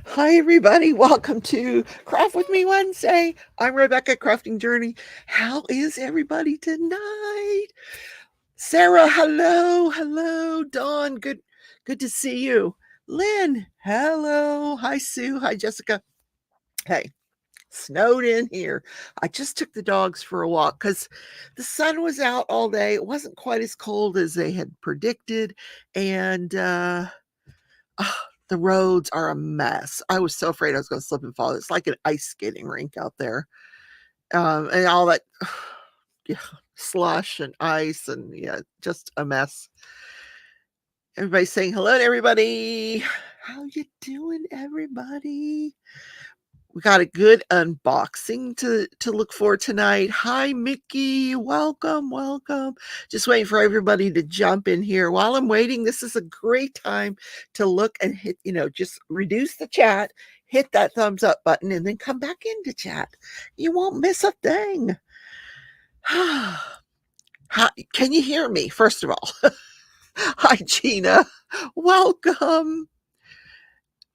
Hi, everybody. Welcome to Craft with Me Wednesday. I'm Rebecca, Crafting Journey. How is everybody tonight? Sarah, hello. Hello. Dawn, good to see you. Lynn, hello. Hi, Sue. Hi, Jessica. Hey, snowed in here. I just took the dogs for a walk because the sun was out all day. It wasn't quite as cold as they had predicted. And Ah, the roads are a mess. I was so afraid I was gonna slip and fall. It's like an ice skating rink out there. And all that yeah, slush and ice and yeah, just a mess. Everybody's saying hello to everybody. How you doing, everybody? We got a good unboxing to look for tonight. Hi, Mickey. Welcome, welcome. Just waiting for everybody to jump in here. While I'm waiting, this is a great time to look and hit, just reduce the chat, hit that thumbs up button, and then come back into chat. You won't miss a thing. Can you hear me, first of all? Hi, Gina. Welcome.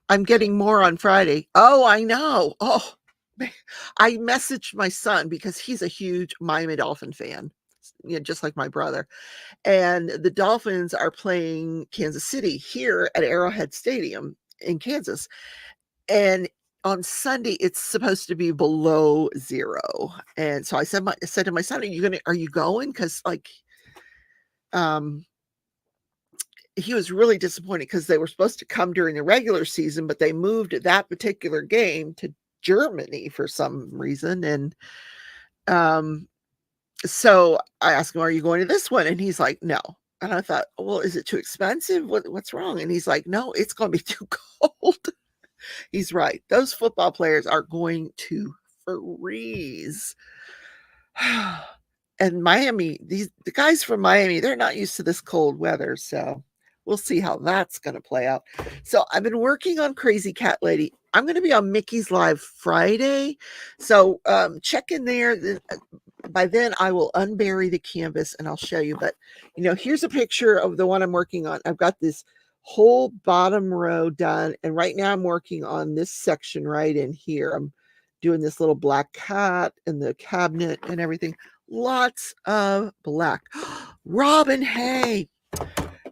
I'm getting more on Friday. Oh, I know. Oh, I messaged my son because he's a huge Miami Dolphin fan, just like my brother. And the Dolphins are playing Kansas City here at Arrowhead Stadium in Kansas. And on Sunday, it's supposed to be below zero. And so I said to my son, are you going? Because um, he was really disappointed because they were supposed to come during the regular season, but they moved that particular game to Germany for some reason. And um, so I asked him, "Are you going to this one?" And he's like, "No." And I thought, "Well, is it too expensive? What's wrong?" And he's like, "No, it's going to be too cold." He's right. Those football players are going to freeze. And Miami, the guys from Miami, they're not used to this cold weather, so we'll see how that's going to play out. So I've been working on Crazy Cat Lady. I'm going to be on Mickey's Live Friday, so check in there. By then, I will unbury the canvas and I'll show you. But here's a picture of the one I'm working on. I've got this whole bottom row done, and right now I'm working on this section right in here. I'm doing this little black cat and the cabinet and everything. Lots of black. Robin, hey,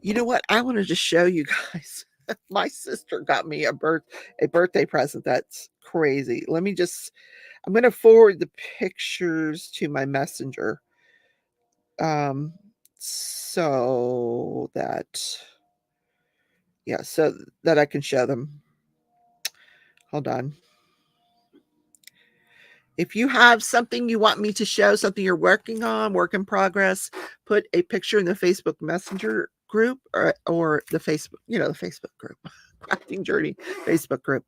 you know what? I wanted to show you guys. My sister got me a birthday present. That's crazy. I'm going to forward the pictures to my messenger. Um, so that, so that I can show them. Hold on. If you have something you want me to show, something you're working on, work in progress, put a picture in the Facebook Messenger group or the Facebook, the Facebook group, Crafting Journey Facebook group.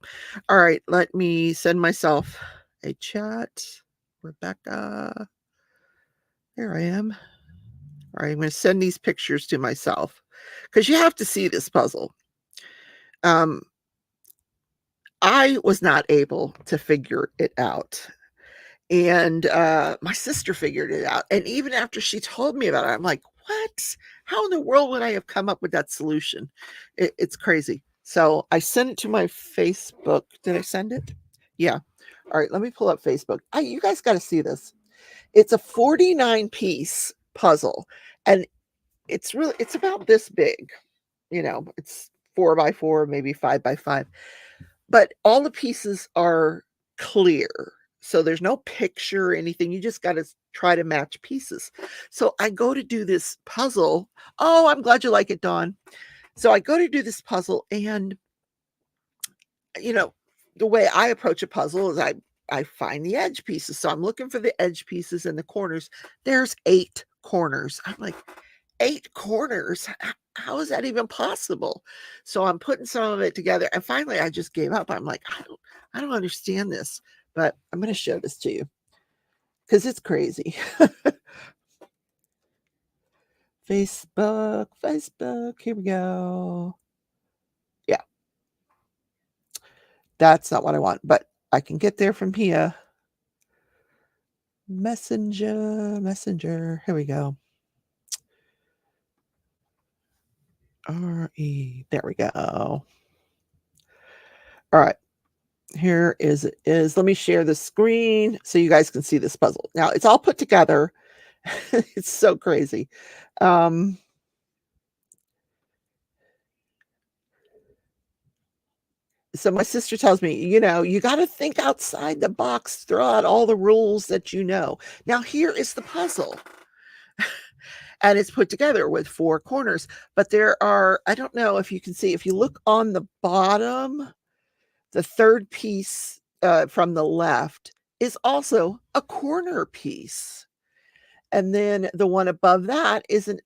All right, let me send myself a chat. Rebecca, there I am. All right, I'm going to send these pictures to myself because you have to see this puzzle. I was not able to figure it out. And my sister figured it out. And even after she told me about it, I'm like, what? How in the world would I have come up with that solution? It's crazy. So I sent it to my Facebook. Did I send it? Yeah. All right, let me pull up Facebook. You guys got to see this. It's a 49 piece puzzle. And it's about this big. It's 4x4, maybe 5x5. But all the pieces are clear. So there's no picture or anything. You just got to try to match pieces. So I go to do this puzzle. Oh, I'm glad you like it, Dawn. So I go to do this puzzle, and the way I approach a puzzle is I find the edge pieces. So I'm looking for the edge pieces in the corners. There's 8 corners. I'm like, 8 corners? How is that even possible? So I'm putting some of it together, and finally I just gave up. I'm like, I don't understand this, but I'm going to show this to you because it's crazy. Facebook, here we go. Yeah, that's not what I want, but I can get there from here. Messenger, here we go. RE, there we go. All right, Here is let me share the screen so you guys can see this puzzle. Now it's all put together. It's so crazy. So my sister tells me, you know, you got to think outside the box, throw out all the rules that you know. Now here is the puzzle. And it's put together with 4 corners, but there are, I don't know if you can see, if you look on the bottom, the third piece from the left is also a corner piece. And then the one above that isn't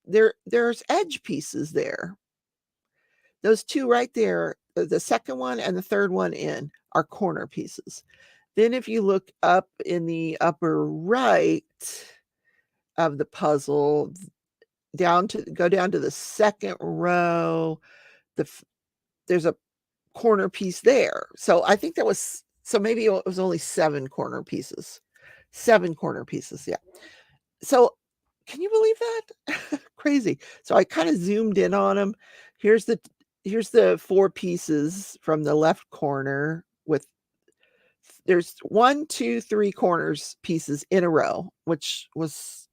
there's edge pieces there. Those 2 right there, the second one and the third one in are corner pieces. Then if you look up in the upper right of the puzzle, go down to the second row, there's a corner piece there. So I think that was, so maybe it was only 7 corner pieces. 7 corner pieces, yeah. So can you believe that? Crazy. So I kind of zoomed in on them. Here's the 4 pieces from the left corner with, there's 1, 2, 3 corners pieces in a row, which was,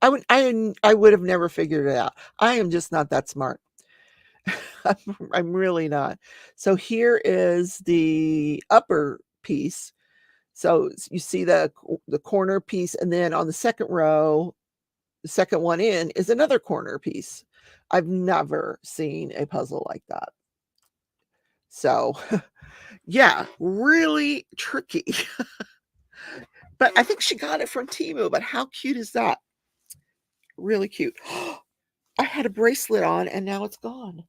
I would have never figured it out. I am just not that smart. I'm really not. So here is the upper piece. So you see the corner piece, and then on the second row, the second one in is another corner piece. I've never seen a puzzle like that. So yeah, really tricky. But I think she got it from Temu, but how cute is that? Really cute. I had a bracelet on and now it's gone.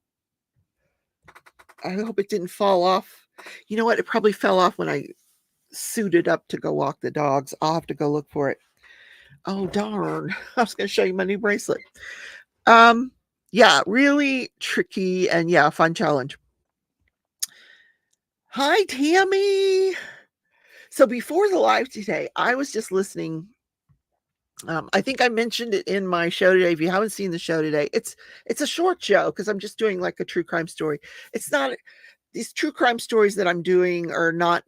I hope it didn't fall off. You know what? It probably fell off when I suited up to go walk the dogs. I'll have to go look for it. Oh, darn. I was going to show you my new bracelet. Yeah, really tricky and yeah, fun challenge. Hi, Tammy. So before the live today, I was just listening. I think I mentioned it in my show today. If you haven't seen the show today, it's a short show because I'm just doing like a true crime story. It's not, these true crime stories that I'm doing are not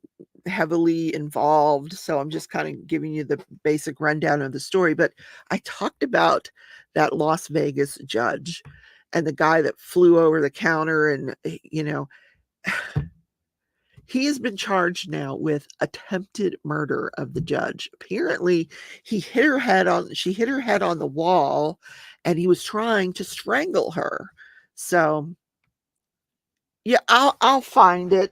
heavily involved. So I'm just kind of giving you the basic rundown of the story. But I talked about that Las Vegas judge and the guy that flew over the counter and, you know, he has been charged now with attempted murder of the judge. Apparently, she hit her head on the wall and he was trying to strangle her. So yeah, I'll find it.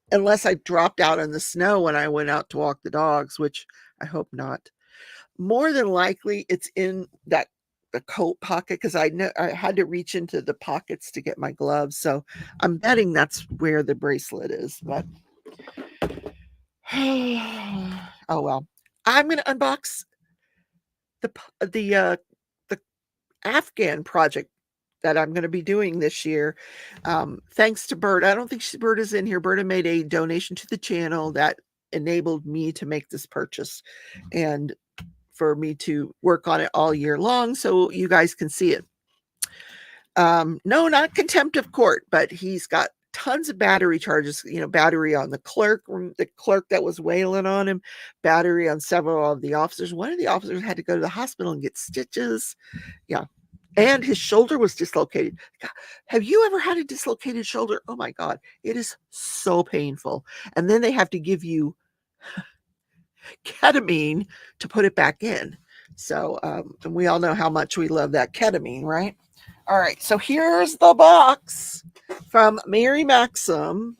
Unless I dropped out in the snow when I went out to walk the dogs, which I hope not. More than likely it's in the coat pocket because I know I had to reach into the pockets to get my gloves. So I'm betting that's where the bracelet is, but oh well. I'm gonna unbox the Afghan project that I'm going to be doing this year. Thanks to Bert. I don't think Bert is in here. Berta made a donation to the channel that enabled me to make this purchase and for me to work on it all year long so you guys can see it. No, not contempt of court, but he's got tons of battery charges, you know, battery on the clerk that was wailing on him, battery on several of the officers. One of the officers had to go to the hospital and get stitches. Yeah. And his shoulder was dislocated. God, have you ever had a dislocated shoulder? Oh my God, it is so painful. And then they have to give you ketamine to put it back in. So, and we all know how much we love that ketamine, right? All right, so here's the box from Mary Maxim.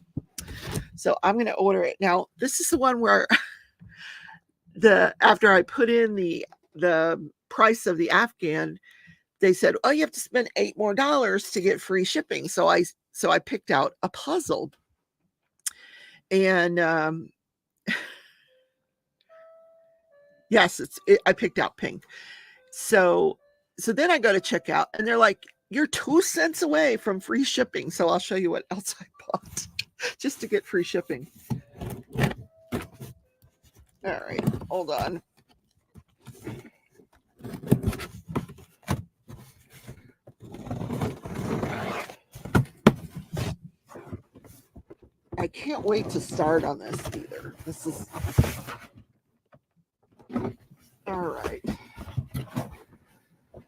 So I'm going to order it. Now, this is the one where after I put in the price of the Afghan, they said, oh, you have to spend $8 more to get free shipping. So I picked out a puzzle. And yes, I picked out pink. So then I go to check out and they're like, you're 2 cents away from free shipping. So I'll show you what else I bought just to get free shipping. All right, hold on. I I can't wait to start on this either. This is all right.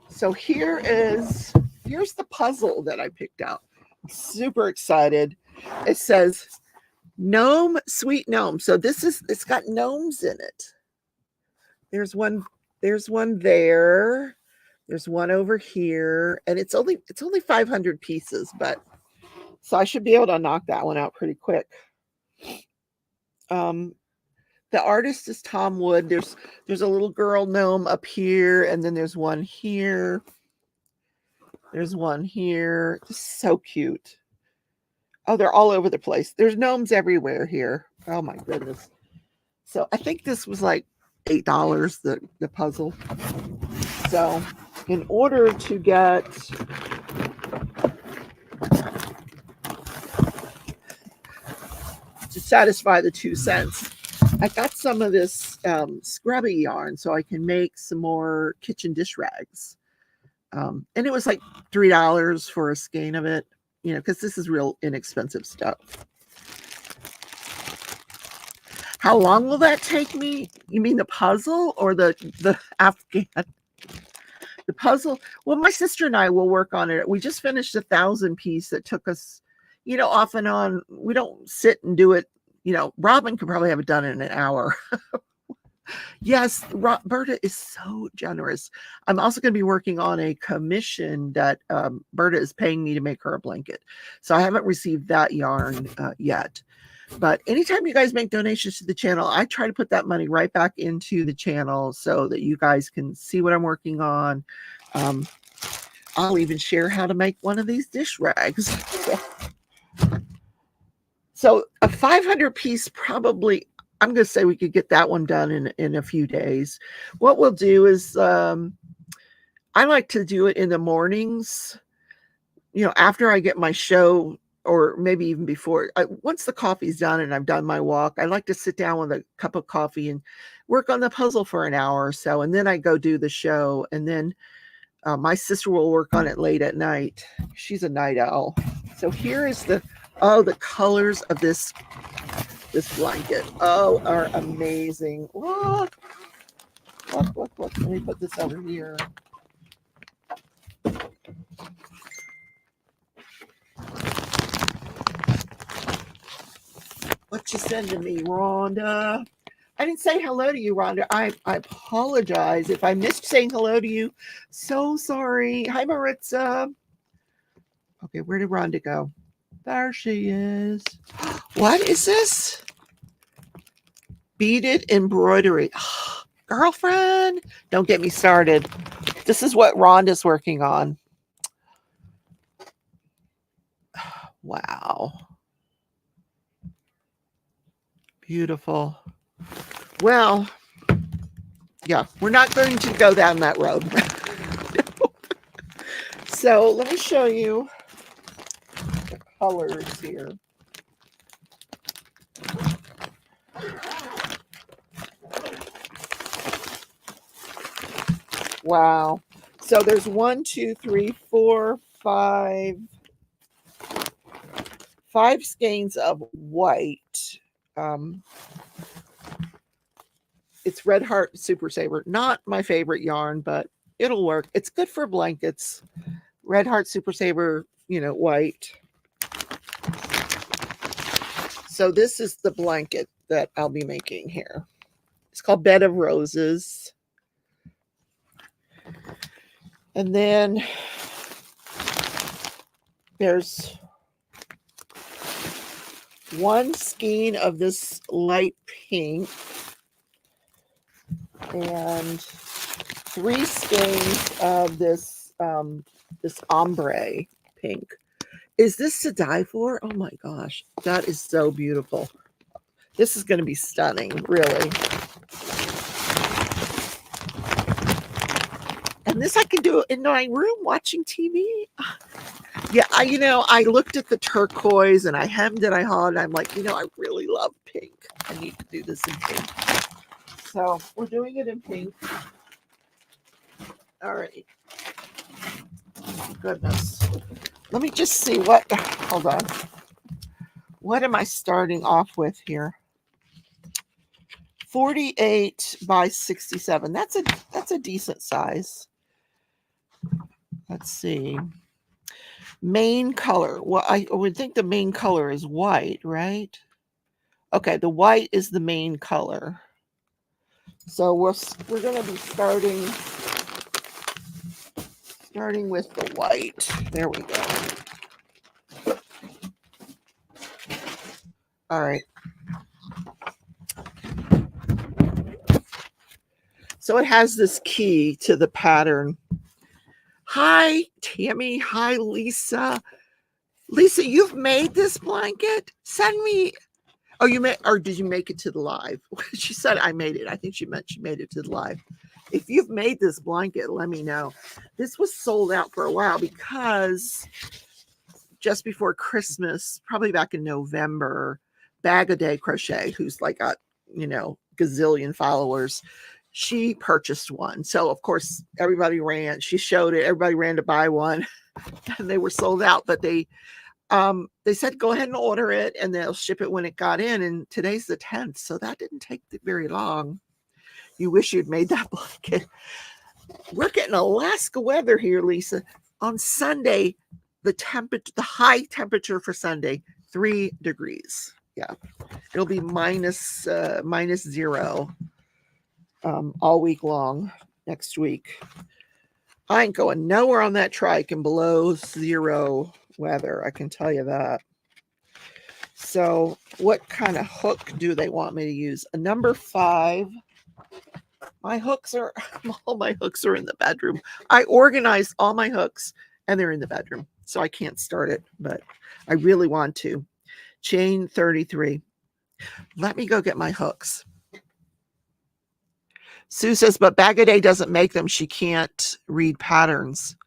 So here's the puzzle that I picked out. I'm super excited. It says gnome, sweet gnome. So it's got gnomes in it. There's one there. There's one over here, and it's only 500 pieces, but so I should be able to knock that one out pretty quick. The artist is Tom Wood. There's a little girl gnome up here, and then there's one here. There's one here. Just so cute. Oh, they're all over the place. There's gnomes everywhere here. Oh my goodness. So I think this was like $8, the puzzle. So in order to get to satisfy the 2 cents, I got some of this scrubby yarn so I can make some more kitchen dish rags. And it was like $3 for a skein of it, you know, because this is real inexpensive stuff. How long will that take me? You mean the puzzle or the Afghan? The puzzle? Well, my sister and I will work on it. We just finished a 1,000-piece that took us, you know, off and on. We don't sit and do it. You know, Robin could probably have it done in an hour. Yes, Berta is so generous. I'm also going to be working on a commission that Berta is paying me to make her a blanket. So I haven't received that yarn yet. But anytime you guys make donations to the channel, I try to put that money right back into the channel so that you guys can see what I'm working on. I'll even share how to make one of these dish rags. So a 500-piece probably, I'm going to say we could get that one done in a few days. What we'll do is I like to do it in the mornings, you know, after I get my show, or maybe even before. Once the coffee's done and I've done my walk, I like to sit down with a cup of coffee and work on the puzzle for an hour or so. And then I go do the show. And then my sister will work on it late at night. She's a night owl. So here is the colors of this blanket. Oh, are amazing. Look. Let me put this over here. What you sending me, Rhonda? I didn't say hello to you, Rhonda. I apologize if I missed saying hello to you. So sorry. Hi, Maritza. Okay, where did Rhonda go? There she is. What is this? Beaded embroidery. Girlfriend, don't get me started. This is what Rhonda's working on. Wow. Beautiful. Well, yeah, we're not going to go down that road. So let me show you the colors here. Wow. So there's 1, 2, 3, 4, 5 skeins of white. It's Red Heart Super Saver. Not my favorite yarn, but it'll work. It's good for blankets. Red Heart Super Saver, you know, white. So this is the blanket that I'll be making here. It's called Bed of Roses. And then there's 1 skein of this light pink and 3 skeins of this this ombre pink. Is this to die for? Oh my gosh, that is so beautiful. This is going to be stunning, really. And this I can do in my room watching TV. Yeah, I looked at the turquoise and I hemmed and I hawed. And I'm like, I really love pink. I need to do this in pink. So we're doing it in pink. All right. Oh, goodness. Let me just see hold on. What am I starting off with here? 48 by 67. That's a decent size. Let's see. Main color. Well, I would think the main color is white, right? Okay, the white is the main color. So we're going to be starting with the white. There we go. All right. So it has this key to the pattern. Hi, Tammy. Hi, Lisa. Lisa, you've made this blanket? Send me. Oh, you made, or did you make it to the live? She said I made it. I think she meant she made it to the live. If you've made this blanket, let me know. This was sold out for a while because just before Christmas, probably back in November, Bag a Day Crochet, who's like got, gazillion followers, she purchased one. So of course everybody ran, she showed it, everybody ran to buy one and they were sold out, but they said go ahead and order it and they'll ship it when it got in, and today's the 10th, so that didn't take very long. You wish you'd made that blanket. We're getting Alaska weather here, Lisa. On Sunday, the high temperature for Sunday, 3 degrees. Yeah, it'll be minus 0 all week long next week. I ain't going nowhere on that trike in below 0 weather, I can tell you that. So what kind of hook do they want me to use? A number 5. All my hooks are in the bedroom. I organized all my hooks and they're in the bedroom, so I can't start it, but I really want to. Chain 33. Let me go get my hooks. Sue says, but Bag a Day doesn't make them. She can't read patterns.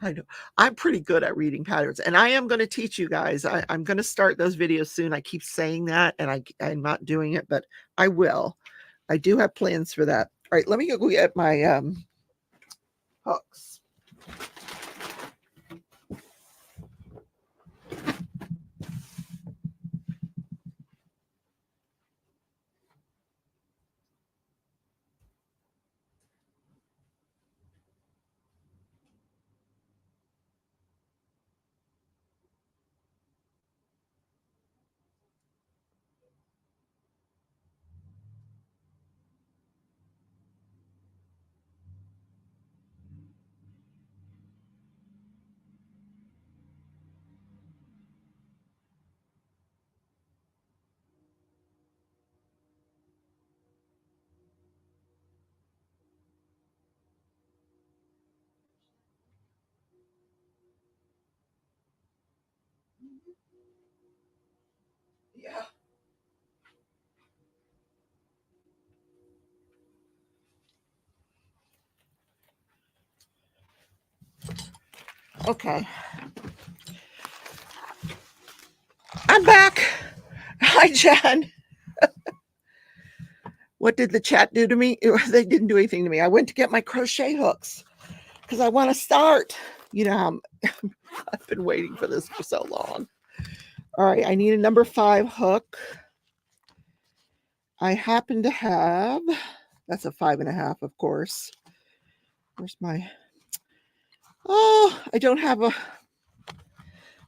I know. I'm pretty good at reading patterns, and I am going to teach you guys. I'm going to start those videos soon. I keep saying that, and I'm not doing it, but I will. I do have plans for that. All right, let me go get my hooks. Yeah. Okay. I'm back. Hi, Jen. What did the chat do to me? They didn't do anything to me. I went to get my crochet hooks because I want to start. I've been waiting for this for so long. All right, I need a number 5 hook. I happen to have, that's a 5.5, of course. Where's my, I don't have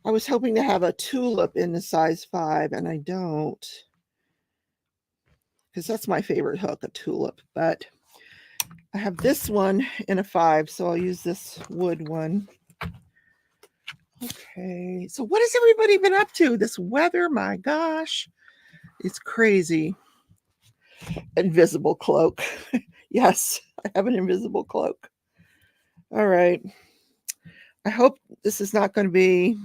I was hoping to have a tulip in the size 5, and I don't, because that's my favorite hook, a tulip. But I have this one in a 5, so I'll use this wood one. Okay, so what has everybody been up to? This weather, my gosh, it's crazy. Invisible cloak. Yes, I have an invisible cloak. All right. I hope this is not going to be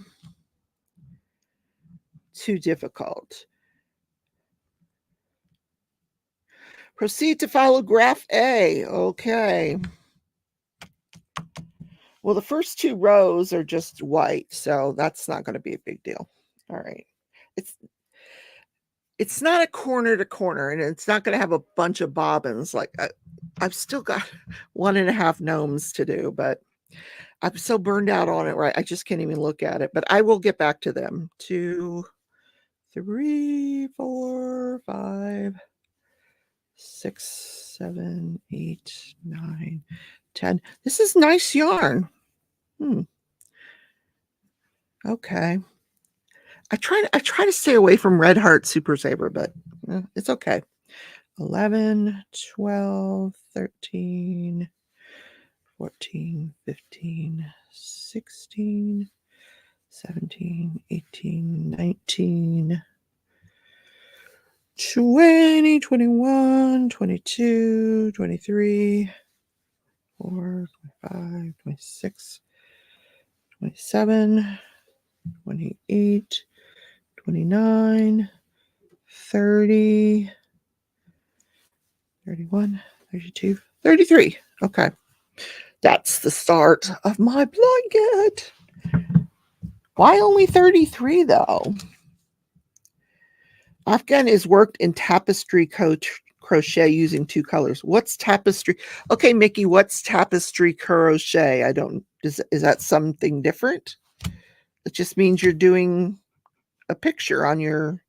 too difficult. Proceed to follow graph A. Okay. Well, the first 2 rows are just white, so that's not going to be a big deal. All right. It's not a corner to corner, and it's not going to have a bunch of bobbins. Like I've still got 1.5 gnomes to do, but I'm so burned out on it, right? I just can't even look at it, but I will get back to them. 2, 3, 4, 5, 6, 7, 8, 9, 10. This is nice yarn. Okay. I try to stay away from Red Heart Super Saver, but it's okay. 11, 12, 13, 14, 15, 16, 17, 18, 19, 20, 21, 22, 23, 24, 25, 26, 27, 28, 29, 30, 31, 32, 33. Okay. That's the start of my blanket. Why only 33 though? Afghan is worked in tapestry crochet using 2 colors. What's tapestry? Okay, Mickey, what's tapestry crochet? I don't, is that something different? It just means you're doing a picture on you're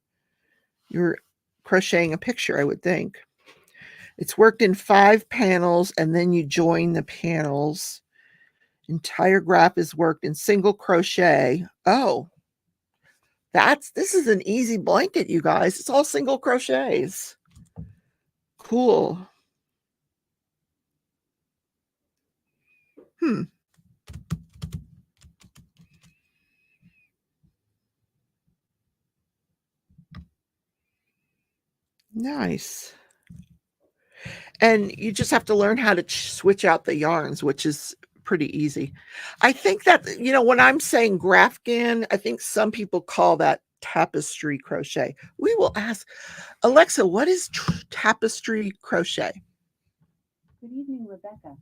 crocheting a picture, I would think. It's worked in 5 panels and then you join the panels. Entire graph is worked in single crochet. Oh, this is an easy blanket, you guys. It's all single crochets. Cool. Nice. And you just have to learn how to switch out the yarns, which is pretty easy. I think that, when I'm saying Grafgan, I think some people call that tapestry crochet. We will ask Alexa, what is tapestry crochet? Good evening, Rebecca.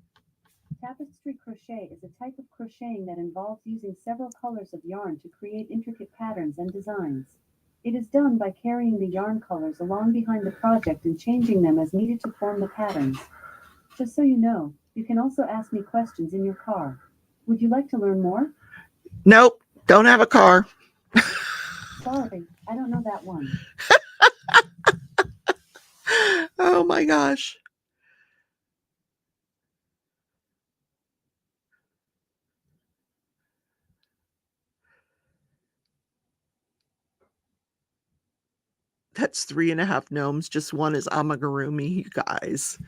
Tapestry crochet is a type of crocheting that involves using several colors of yarn to create intricate patterns and designs. It is done by carrying the yarn colors along behind the project and changing them as needed to form the patterns. Just so you know, you can also ask me questions in your car. Would you like to learn more? Nope, don't have a car. Sorry, I don't know that one. Oh my gosh. That's 3.5 gnomes. Just one is amigurumi, you guys.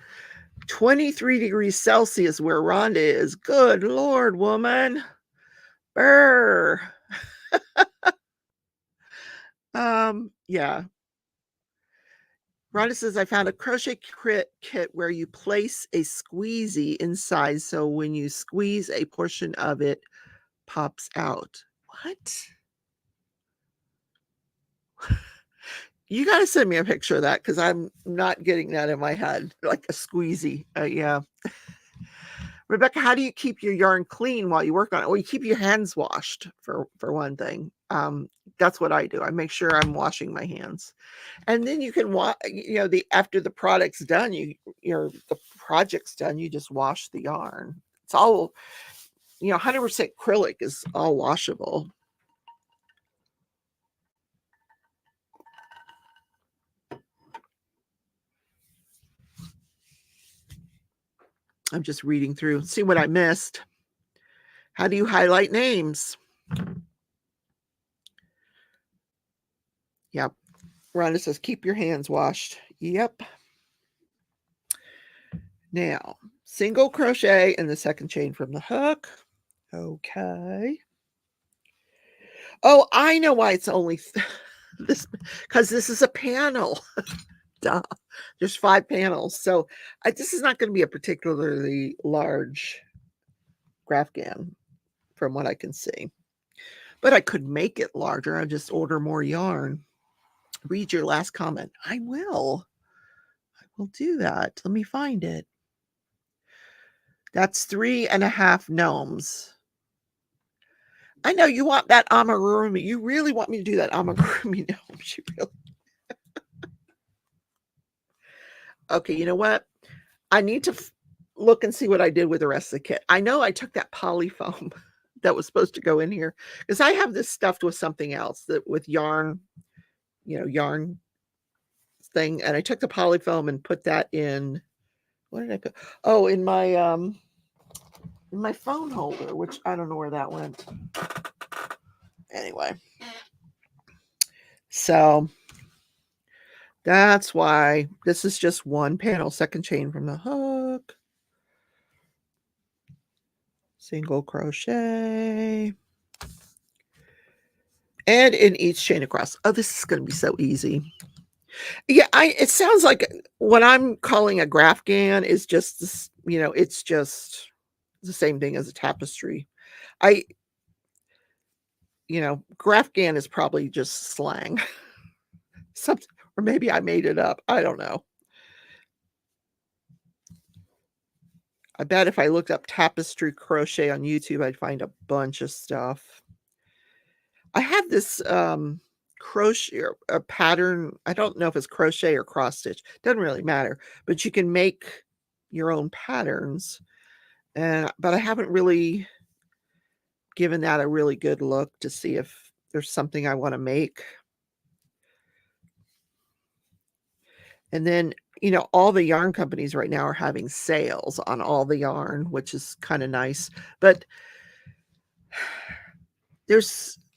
23 degrees Celsius where Rhonda is. Good Lord, woman. Brr. Yeah. Rhonda says, I found a crochet kit where you place a squeezy inside. So when you squeeze, a portion of it pops out. What? You got to send me a picture of that because I'm not getting that in my head. Like a squeezy. Yeah. Rebecca, how do you keep your yarn clean while you work on it? Well, you keep your hands washed for one thing. That's what I do. I make sure I'm washing my hands. And then you can after the product's done, the project's done, you just wash the yarn. It's all, 100% acrylic is all washable. I'm just reading through, see what I missed. How do you highlight names? Yep. Rhonda says, keep your hands washed. Yep. Now, single crochet in the second chain from the hook. Okay. Oh, I know why it's only this, because this is a panel. Duh. There's 5 panels. So this is not going to be a particularly large Grafgan from what I can see. But I could make it larger. I'll just order more yarn. Read your last comment. I will do that. Let me find it. That's 3.5 gnomes. I know you want that amigurumi. You really want me to do that amigurumi gnome. You really. Okay, you know what? I need to look and see what I did with the rest of the kit. I know I took that poly foam that was supposed to go in here because I have this stuffed with something else that with yarn, yarn thing, and I took the poly foam and put that in. What did I put? Oh, in my phone holder, which I don't know where that went. Anyway, so that's why this is just one panel, second chain from the hook, single crochet, and in each chain across. Oh, this is going to be so easy. Yeah, it sounds like what I'm calling a grafgan is just this, it's just the same thing as a tapestry. Grafgan is probably just slang. Something, or maybe I made it up. I don't know. I bet if I looked up tapestry crochet on YouTube, I'd find a bunch of stuff. I have this crochet or a pattern. I don't know if it's crochet or cross stitch. Doesn't really matter, but you can make your own patterns. But I haven't really given that a really good look to see if there's something I want to make. And then, all the yarn companies right now are having sales on all the yarn, which is kind of nice. But there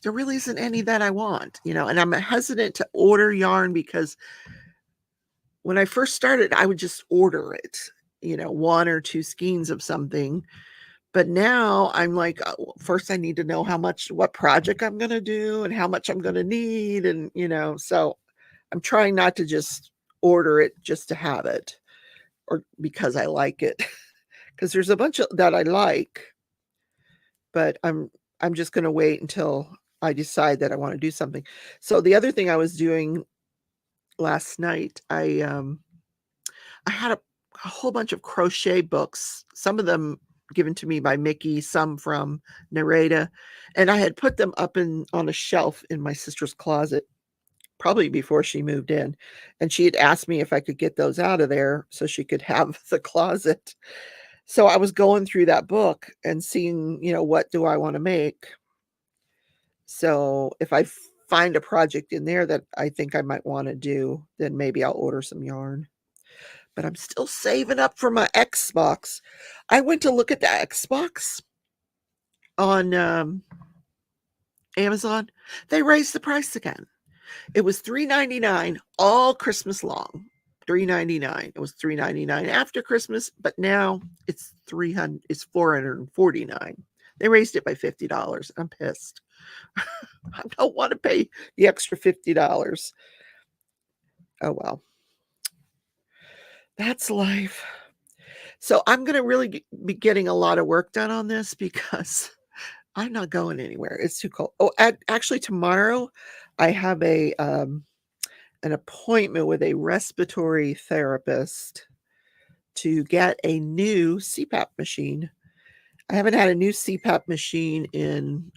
really isn't any that I want, and I'm hesitant to order yarn because when I first started, I would just order it, one or two skeins of something. But now I'm like, first I need to know what project I'm going to do and how much I'm going to need. And, so I'm trying not to just order it just to have it or because I like it. Because there's a bunch of that I like, but I'm just going to wait until I decide that I want to do something. So the other thing I was doing last night, I had a whole bunch of crochet books, some of them given to me by Mickey, some from Narrate, and I had put them up on a shelf in my sister's closet probably before she moved in, and she had asked me if I could get those out of there so she could have the closet. So I was going through that book and seeing, what do I want to make. So if I find a project in there that I think I might want to do, then maybe I'll order some yarn. But I'm still saving up for my Xbox. I went to look at the Xbox on Amazon. They raised the price again. It was $3.99 all Christmas long. $3.99. It was $3.99 after Christmas, but now it's $449. They raised it by $50. I'm pissed. I don't want to pay the extra $50. Oh well. That's life. So I'm going to really be getting a lot of work done on this because I'm not going anywhere. It's too cold. Oh, actually tomorrow I have an appointment with a respiratory therapist to get a new CPAP machine. I haven't had a new CPAP machine in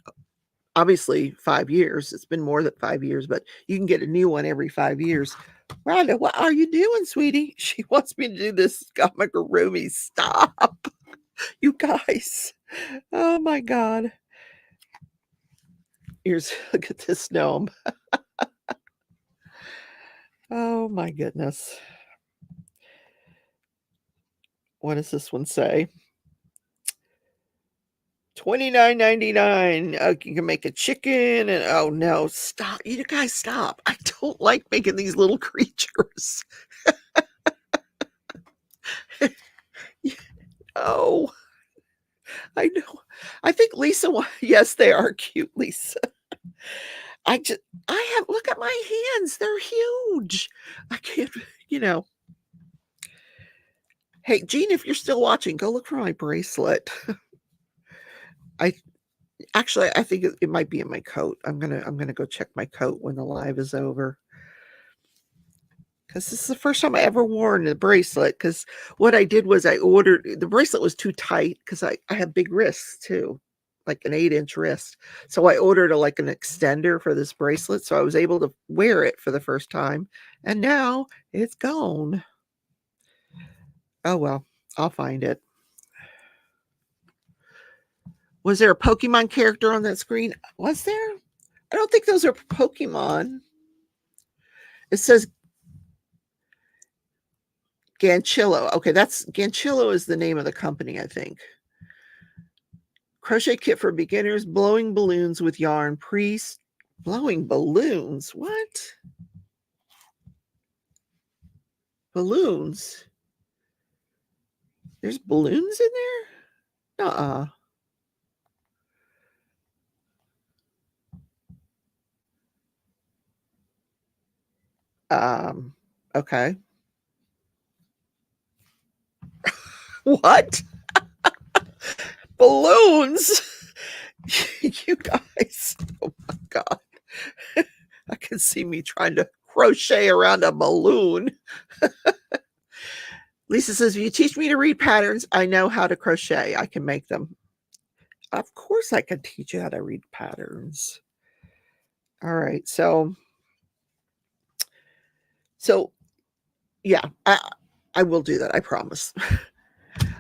obviously 5 years. It's been more than 5 years, but you can get a new one every 5 years. Rhonda, what are you doing, sweetie? She wants me to do this amigurumi. Stop. You guys. Oh my God. Look at this gnome. Oh my goodness. What does this one say? $29.99. You can make a chicken and oh no, stop. You guys stop. I don't like making these little creatures. Oh, I know. I think Lisa, yes, they are cute, Lisa. I have, look at my hands. They're huge. I can't, Hey, Jean, if you're still watching, go look for my bracelet. I think it might be in my coat. I'm gonna go check my coat when the live is over. Because this is the first time I ever worn a bracelet. Because what I did was I ordered the bracelet was too tight because I have big wrists too, like an 8-inch wrist. So I ordered an extender for this bracelet, so I was able to wear it for the first time, and now it's gone. Oh well, I'll find it. Was there a Pokemon character on that screen? Was there? I don't think those are Pokemon. It says Ganchillo. Okay, that's Ganchillo is the name of the company, I think. Crochet kit for beginners, blowing balloons with yarn. Blowing balloons? What? Balloons? There's balloons in there? Okay. What? Balloons? You guys. Oh my God. I can see me trying to crochet around a balloon. Lisa says, if you teach me to read patterns, I know how to crochet. I can make them. Of course I can teach you how to read patterns. All right. So yeah, I will do that. I promise.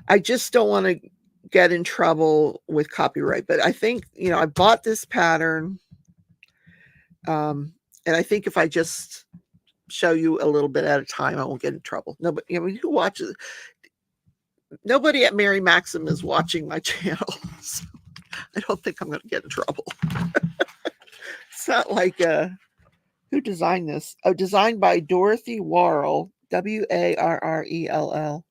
I just don't want to get in trouble with copyright, but I think, I bought this pattern. And I think if I just show you a little bit at a time, I won't get in trouble. Nobody, who watches? Nobody at Mary Maxim is watching my channel, so I don't think I'm going to get in trouble. It's not like who designed this? Oh, designed by Dorothy Warrell, Warrell.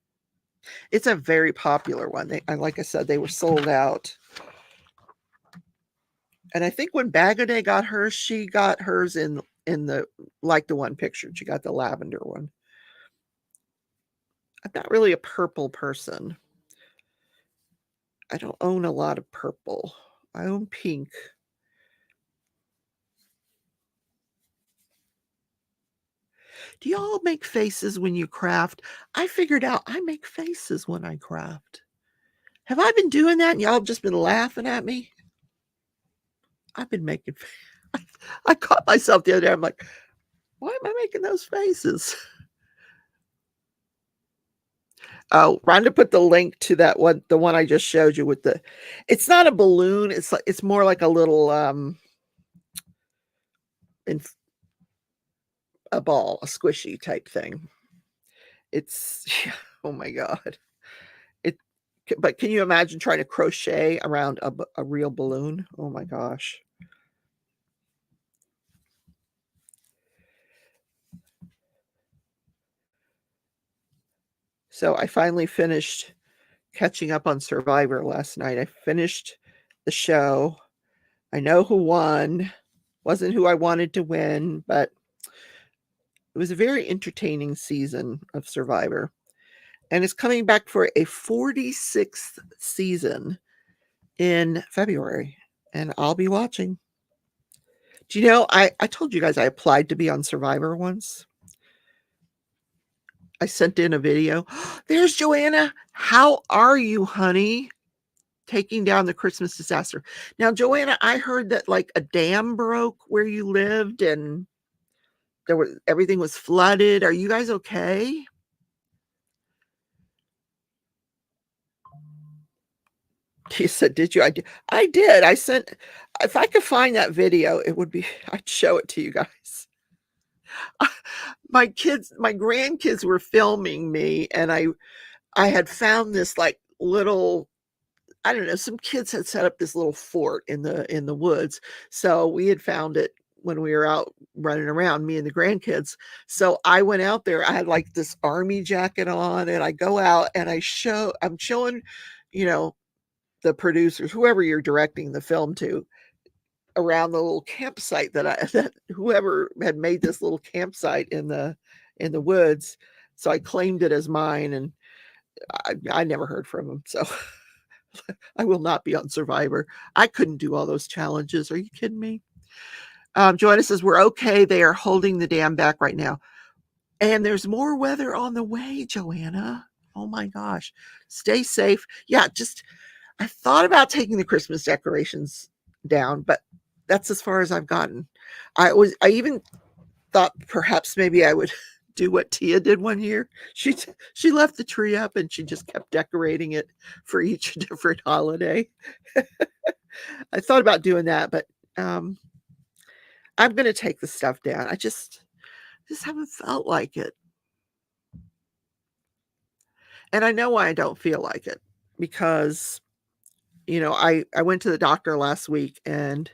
It's a very popular one. Like I said, they were sold out. And I think when Bagaday got hers, she got hers in the like the one pictured. She got the lavender one. I'm not really a purple person. I don't own a lot of purple. I own pink. Do y'all make faces when you craft? I figured out I make faces when I craft. Have I been doing that and y'all have just been laughing at me? I've been making I caught myself the other day. I'm like, why am I making those faces? Oh, Rhonda put the link to that one, the one I just showed you with it's not a balloon. It's more like a little, a ball, a squishy type thing. It's, oh my God. But can you imagine trying to crochet around a real balloon? Oh my gosh. So I finally finished catching up on Survivor last night. I finished the show. I know who won. Wasn't who I wanted to win, but it was a very entertaining season of Survivor. And it's coming back for a 46th season in February. And I'll be watching. Do you know, I told you guys I applied to be on Survivor once. I sent in a video. There's Joanna. How are you, honey? Taking down the Christmas disaster. Now, Joanna, I heard that like a dam broke where you lived and everything was flooded. Are you guys okay? She said, did you? I did. I sent, if I could find that video, I'd show it to you guys. My grandkids were filming me, and I had found this like little, I don't know, some kids had set up this little fort in the woods. So we had found it when we were out running around, me and the grandkids. So I went out there. I had like this army jacket on, and I go out and I'm showing, the producers, whoever you're directing the film to, around the little campsite that whoever had made this little campsite in the woods. So I claimed it as mine, and I never heard from him. So I will not be on Survivor. I couldn't do all those challenges. Are you kidding me? Joanna says, we're okay. They are holding the dam back right now. And there's more weather on the way, Joanna. Oh my gosh. Stay safe. Yeah, I thought about taking the Christmas decorations down, but that's as far as I've gotten. I even thought perhaps maybe I would do what Tia did one year. She left the tree up and she just kept decorating it for each different holiday. I thought about doing that, but I'm going to take the stuff down. I just haven't felt like it. And I know why I don't feel like it, because I went to the doctor last week and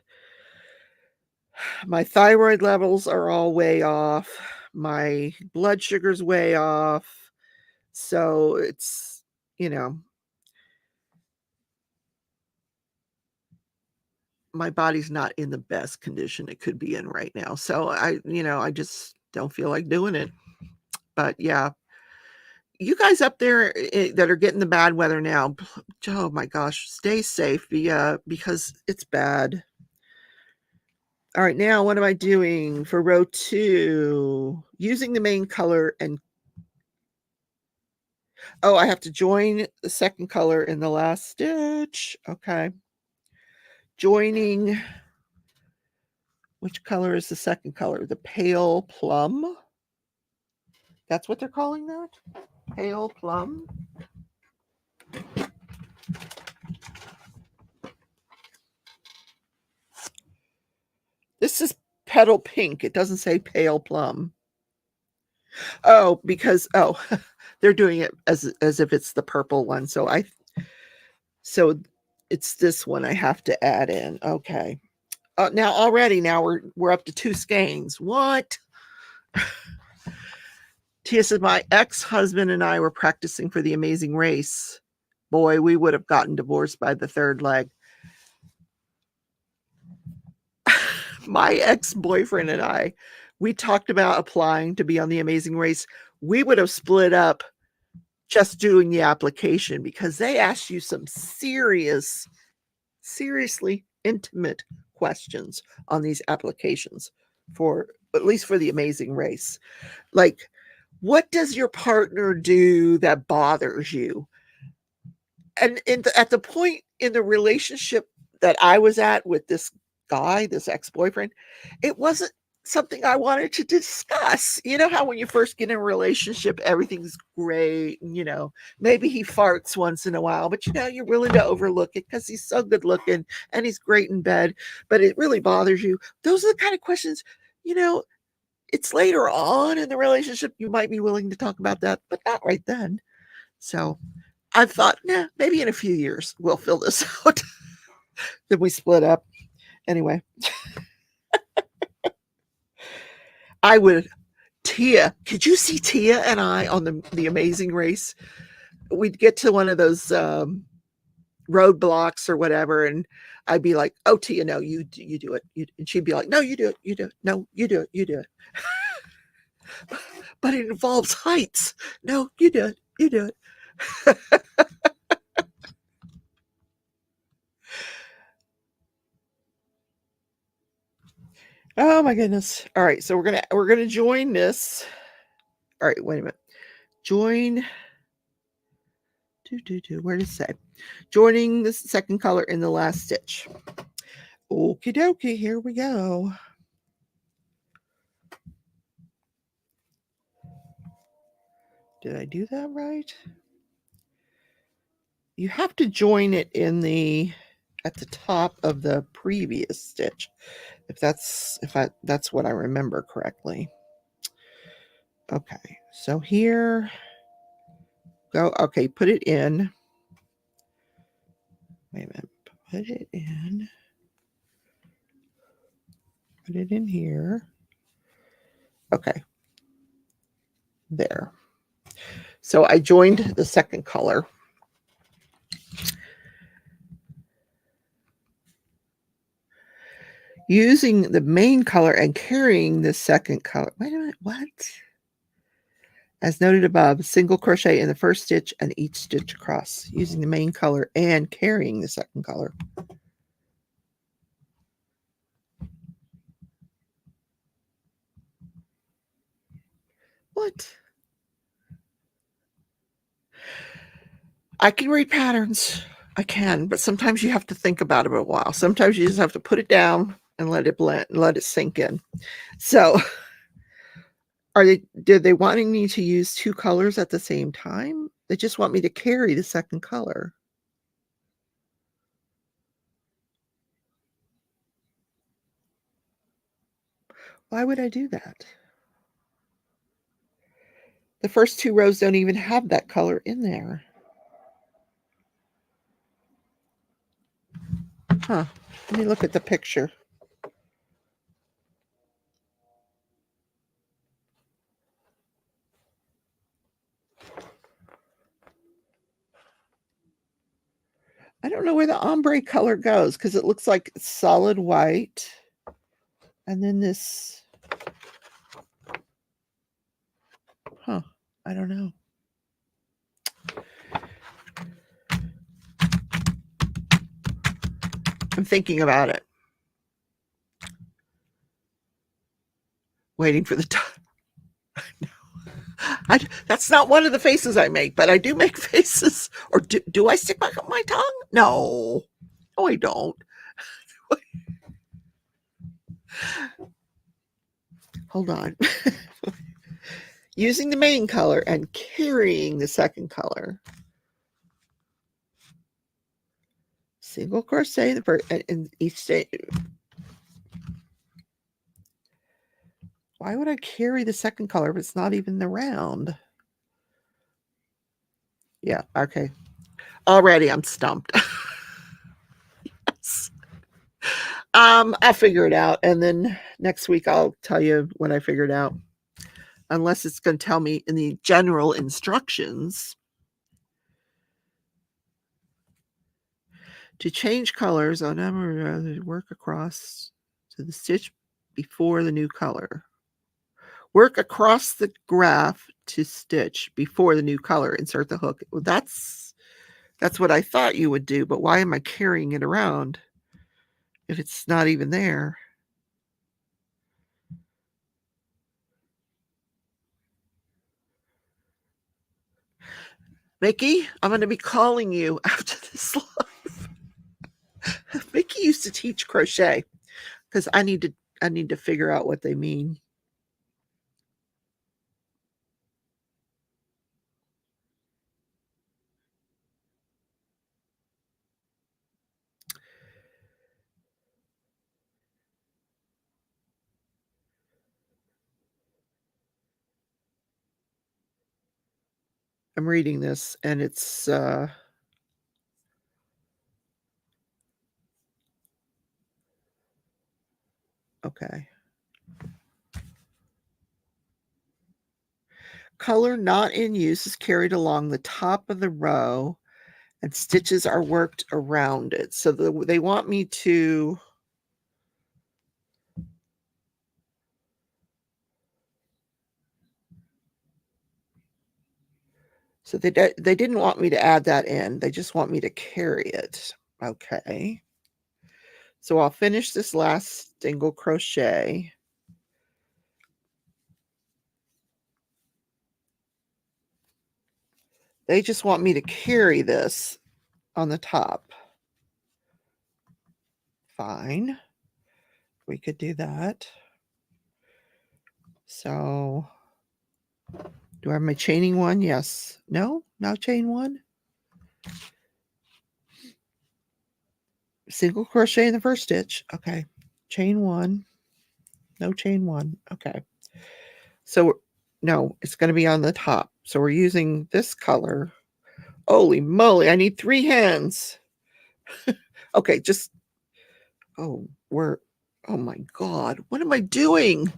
my thyroid levels are all way off. My blood sugar's way off. So it's, my body's not in the best condition it could be in right now. So I just don't feel like doing it. But yeah, you guys up there that are getting the bad weather now, oh my gosh, stay safe because it's bad. All right, now what am I doing for row 2? Using the main color and I have to join the second color in the last stitch. Okay. Joining, which color is the second color? The pale plum. That's what they're calling that? Pale plum. This is petal pink. It doesn't say pale plum. Oh, because they're doing it as if it's the purple one. So it's this one I have to add in. Okay. Now we're up to 2 skeins. What? Tia says, my ex-husband and I were practicing for the Amazing Race. Boy, we would have gotten divorced by the 3rd leg. My ex-boyfriend and I, we talked about applying to be on the Amazing Race. We would have split up just doing the application, because they ask you some seriously intimate questions on these applications, for at least for the Amazing Race. Like, what does your partner do that bothers you? And at the point in the relationship that I was at with this guy, this ex-boyfriend, it wasn't something I wanted to discuss. You know how when you first get in a relationship, everything's great, and maybe he farts once in a while, but you're willing to overlook it because he's so good looking and he's great in bed, but it really bothers you. Those are the kind of questions, it's later on in the relationship you might be willing to talk about that, but not right then. So I've thought, maybe in a few years we'll fill this out. Then we split up. Anyway. I would, Tia, could you see Tia and I on the Amazing Race? We'd get to one of those roadblocks or whatever, and I'd be like, oh, Tia, no, you do it. And she'd be like, no, you do it. No, you do it. But it involves heights. No, you do it. Oh my goodness. All right, so we're gonna join this. All right, wait a minute. Join. Where does it say? Joining the second color in the last stitch. Okie dokie, here we go. Did I do that right? You have to join it at the top of the previous stitch, if that's what I remember correctly. Okay, so here go. Okay, put it in. Wait a minute. Put it in. Put it in here. Okay. There. So I joined the second color. Using the main color and carrying the second color. Wait a minute, what? As noted above, single crochet in the first stitch and each stitch across, using the main color and carrying the second color. What? I can read patterns. I can, but sometimes you have to think about it a while. Sometimes you just have to put it down and let it blend, let it sink in. So did they wanting me to use 2 colors at the same time? They just want me to carry the second color. Why would I do that? The first 2 rows don't even have that color in there. Huh. Let me look at the picture. I don't know where the ombre color goes because it looks like solid white. And then this, huh, I don't know. I'm thinking about it. Waiting for the time. That's not one of the faces I make, but I do make faces. Or do I stick my tongue? No. No, I don't. Hold on. Using the main color and carrying the second color. Single crochet in each stitch. Why would I carry the second color if it's not even the round? Yeah, okay. Already I'm stumped. Yes. I'll figure it out, and then next week I'll tell you what I figured out. Unless it's going to tell me in the general instructions. To change colors on them, work across to the stitch before the new color. Work across the graph to stitch before the new color. Insert the hook. Well, that's what I thought you would do, but why am I carrying it around if it's not even there? Mickey, I'm going to be calling you after this live. Mickey used to teach crochet because I need to figure out what they mean. I'm reading this and it's okay. Color not in use is carried along the top of the row and stitches are worked around it. So they want me to so they didn't want me to add that in. They just want me to carry it. Okay. So I'll finish this last single crochet. They just want me to carry this on the top. Fine. We could do that. So do I have my chaining one? Yes. No? Now chain one? Single crochet in the first stitch. Okay. Chain one. No chain one. Okay. So no, it's going to be on the top. So we're using this color. Holy moly, I need 3 hands. Okay, just oh my god, what am I doing?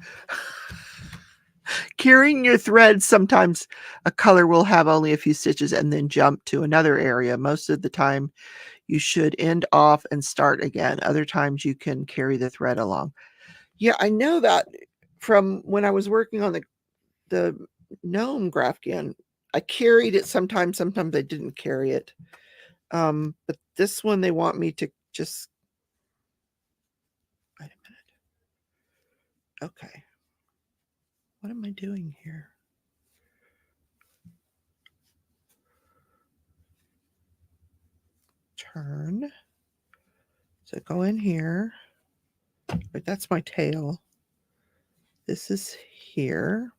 Carrying your thread, sometimes a color will have only a few stitches and then jump to another area. Most of the time you should end off and start again. Other times you can carry the thread along. Yeah, I know that from when I was working on the gnome graftian. I carried it sometimes I didn't carry it. But this one they want me to just wait a minute. Okay. What am I doing here? Turn. So go in here. But that's my tail. This is here.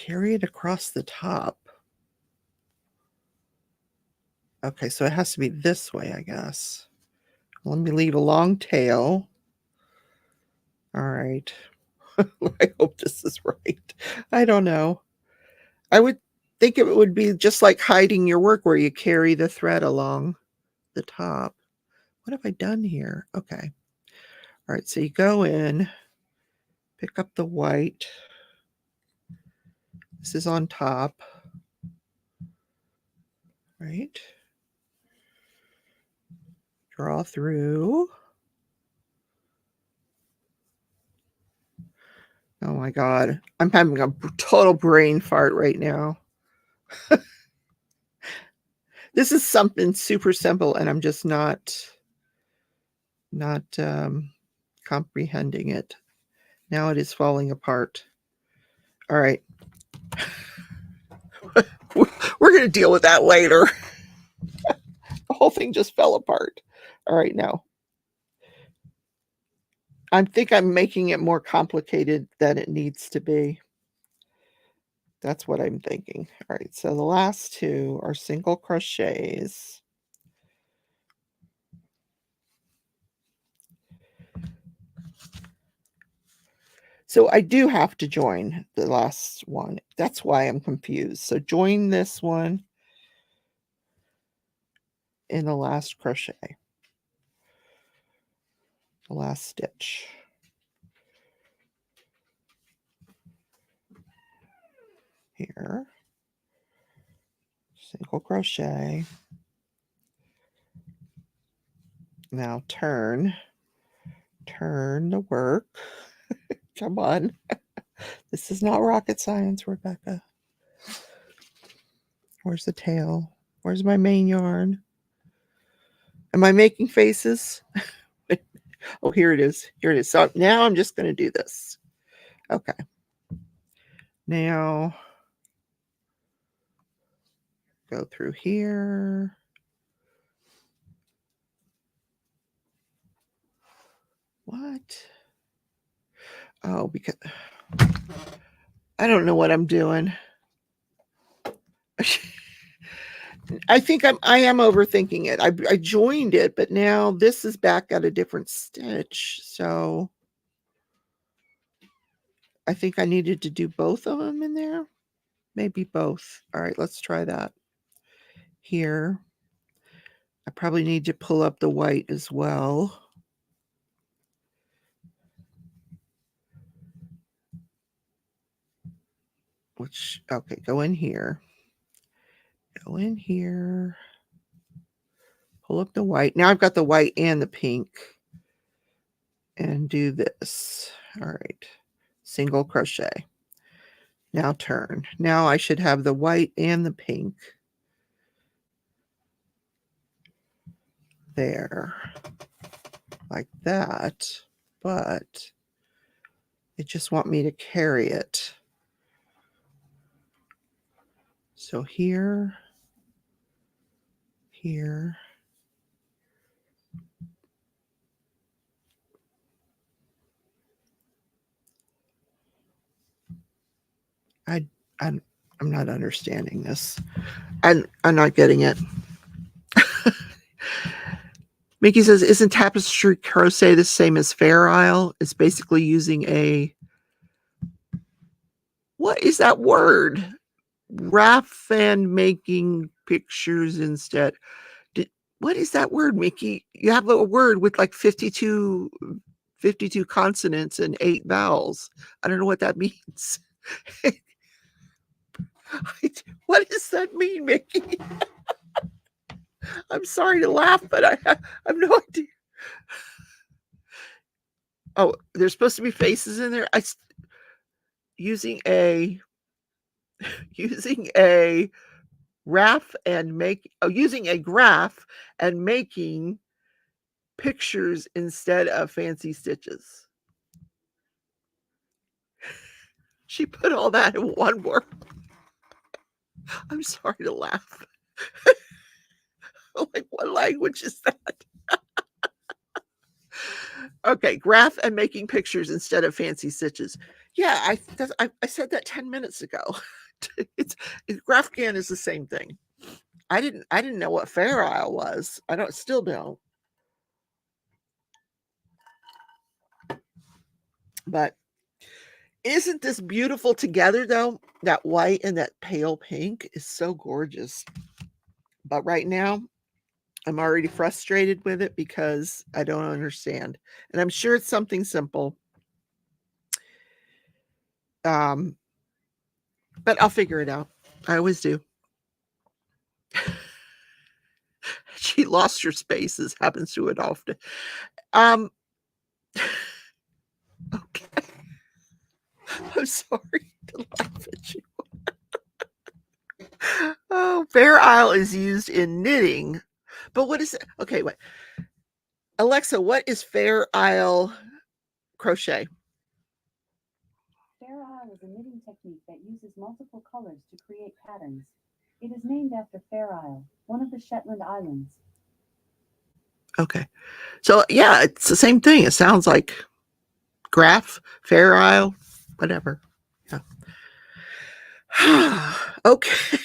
carry it across the top. Okay, so it has to be this way, I guess. Let me leave a long tail. All right. I hope this is right. I don't know. I would think it would be just like hiding your work where you carry the thread along the top. What have I done here? Okay. All right, so you go in, pick up the white. This is on top, right? Draw through. Oh my God. I'm having a total brain fart right now. This is something super simple and I'm just not comprehending it. Now it is falling apart. All right. We're going to deal with that later. The whole thing just fell apart. All right, now. I think I'm making it more complicated than it needs to be. That's what I'm thinking. All right, so the last two are single crochets. So I do have to join the last one. That's why I'm confused. So join this one in the last crochet, the last stitch. Here, single crochet. Now turn the work. Come on. This is not rocket science, Rebecca. Where's the tail? Where's my main yarn? Am I making faces? Oh, here it is. Here it is. So now I'm just going to do this. Okay. Now go through here. What? Oh, because I don't know what I'm doing. I think I am overthinking it. I joined it, but now this is back at a different stitch. So I think I needed to do both of them in there. Maybe both. All right, let's try that. Here. I probably need to pull up the white as well. Which, okay, go in here. Go in here. Pull up the white. Now I've got the white and the pink. And do this. All right. Single crochet. Now turn. Now I should have the white and the pink. There. Like that. But they just want me to carry it. So here. Here. I'm not understanding this. I'm not getting it. Mickey says, isn't tapestry crochet the same as Fair Isle? It's basically using a, what is that word? Raffan making pictures instead. What is that word, Mickey? You have a word with like 52 consonants and 8 vowels. I don't know what that means. What does that mean, Mickey? I'm sorry to laugh, but I have no idea. Oh, there's supposed to be faces in there. Using a graph and making pictures instead of fancy stitches. She put all that in one word. I'm sorry to laugh. Like, what language is that? Okay, graph and making pictures instead of fancy stitches. Yeah, I said that 10 minutes ago. Graphican is the same thing. I didn't know what Fair Isle was. I still don't. But isn't this beautiful together though? That white and that pale pink is so gorgeous. But right now, I'm already frustrated with it because I don't understand. And I'm sure it's something simple. But I'll figure it out. I always do. She lost her spaces, happens to it often. Um, okay. I'm sorry to laugh at you. Oh, Fair Isle is used in knitting. But what is it? Okay, wait. Alexa, what is Fair Isle crochet? Fair Isle is a knitting technique that uses multiple colors to create patterns. It is named after Fair Isle, one of the Shetland Islands. Okay. So, yeah, it's the same thing. It sounds like graph, Fair Isle, whatever. Yeah. Okay.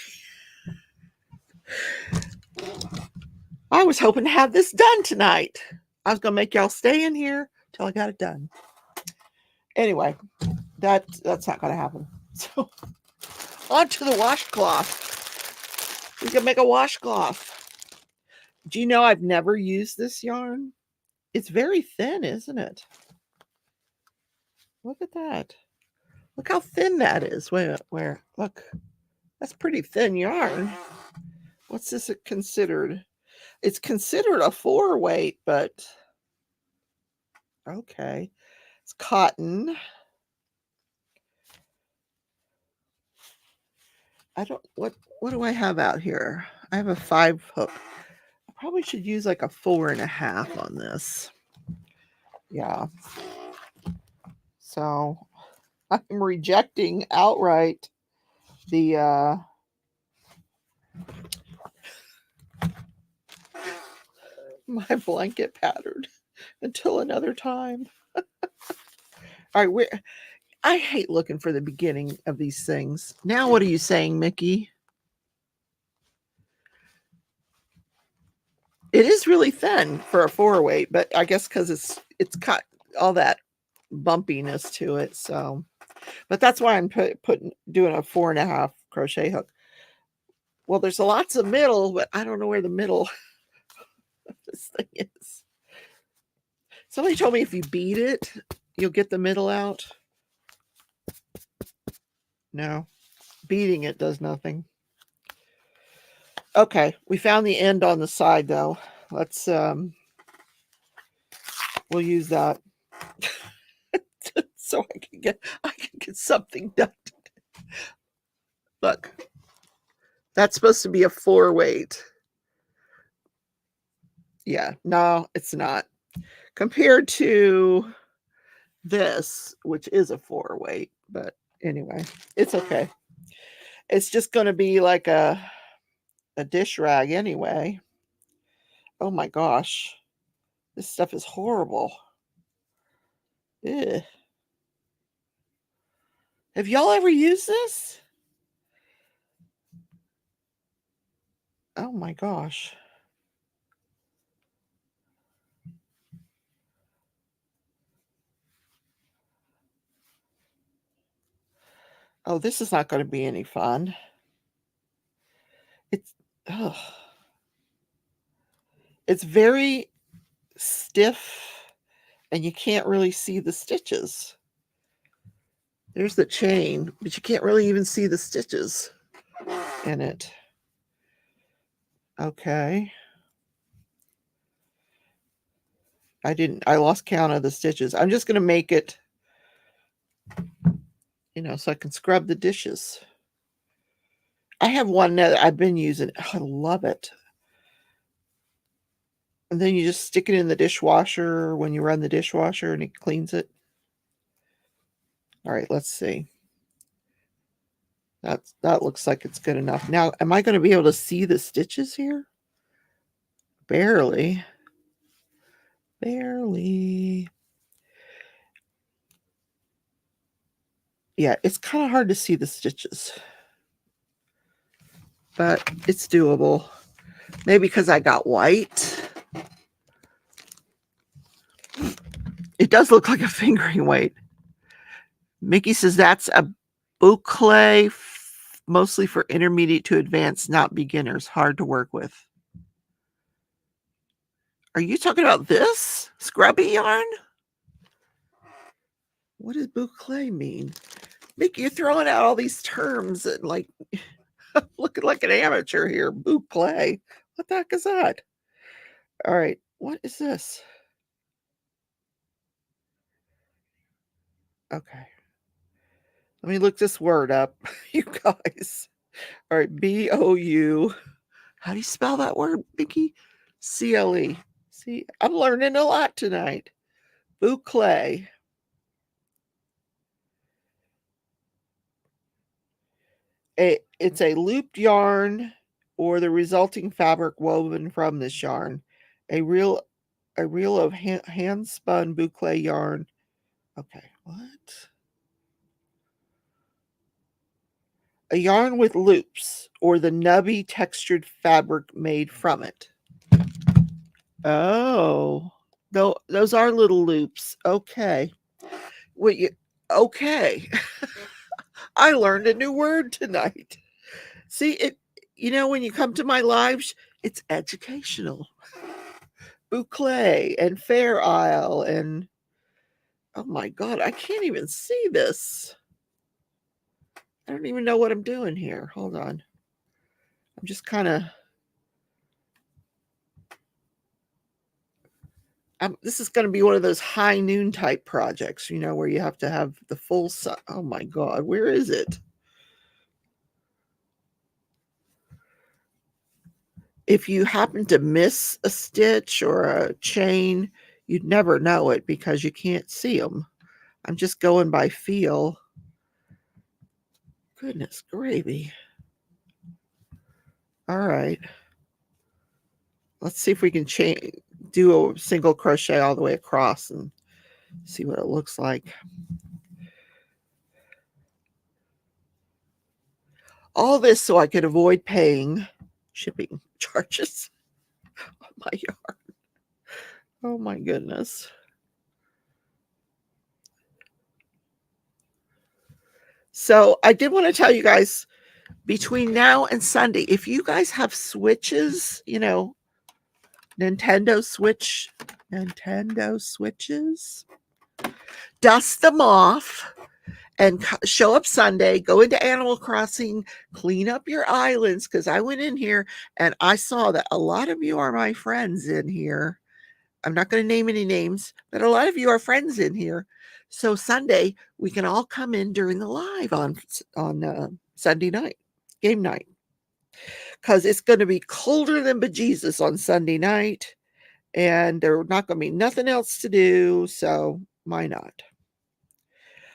I was hoping to have this done tonight. I was going to make y'all stay in here till I got it done. Anyway, that's not going to happen. So, on to the washcloth. We can make a washcloth. Do you know I've never used this yarn? It's very thin, isn't it? Look at that. Look how thin that is. Where? Look. That's pretty thin yarn. What's this considered? It's considered a 4-weight, but okay. It's cotton. What do I have out here? I have a 5 hook. I probably should use like a 4.5 on this. Yeah. So I'm rejecting outright the my blanket pattern until another time. All right, I hate looking for the beginning of these things. Now what are you saying, Mickey? It is really thin for a 4-weight, but I guess because it's got all that bumpiness to it. So, but that's why I'm doing a 4.5 crochet hook. Well, there's lots of middle, but I don't know where the middle of this thing is. Somebody told me if you beat it, you'll get the middle out. No, beating it does nothing. Okay, we found the end on the side though. Let's we'll use that so I can get something done. Look, that's supposed to be a 4-weight. Yeah, no, it's not. Compared to this, which is a 4-weight, but anyway, it's okay. It's just going to be like a dish rag anyway. Oh my gosh. This stuff is horrible. Ugh. Have y'all ever used this? Oh my gosh. Oh, this is not going to be any fun. It's ugh. It's very stiff and you can't really see the stitches. There's the chain, but you can't really even see the stitches in it. Okay. I lost count of the stitches. I'm just going to make it, so I can scrub the dishes. I have one that I've been using. Oh, I love it. And then you just stick it in the dishwasher when you run the dishwasher and it cleans it. All right, let's see. That looks like it's good enough. Now, am I going to be able to see the stitches here? Barely. Barely. Yeah, it's kind of hard to see the stitches, but it's doable. Maybe because I got white. It does look like a fingering weight. Mickey says that's a boucle, mostly for intermediate to advanced, not beginners. Hard to work with. Are you talking about this scrubby yarn? What does boucle mean? Mickey, you're throwing out all these terms and like looking like an amateur here. Boucle. What the heck is that? All right. What is this? Okay. Let me look this word up, you guys. All right. B-O-U. How do you spell that word, Mickey? C-L-E. See, I'm learning a lot tonight. Boucle. It's a looped yarn or the resulting fabric woven from this yarn. A reel of hand spun boucle yarn. Okay, what? A yarn with loops or the nubby textured fabric made from it. Oh, those are little loops. Okay. Okay. I learned a new word tonight. See, when you come to my lives, it's educational. Boucle and Fair Isle and oh my God, I can't even see this. I don't even know what I'm doing here. Hold on. I'm just kind of. This is going to be one of those high noon type projects, where you have to have the full sun. Oh my God, where is it? If you happen to miss a stitch or a chain, you'd never know it because you can't see them. I'm just going by feel. Goodness gravy. All right. Let's see if we can do a single crochet all the way across and see what it looks like. All this so I could avoid paying shipping charges on my yarn. Oh my goodness. So I did want to tell you guys, between now and Sunday, if you guys have Switches, Nintendo Switches, dust them off and show up Sunday, go into Animal Crossing, clean up your islands, because I went in here and I saw that a lot of you are my friends in here. I'm not going to name any names, but a lot of you are friends in here. So Sunday, we can all come in during the live on Sunday night, game night, because it's going to be colder than bejesus on Sunday night, and there's not going to be nothing else to do, so why not?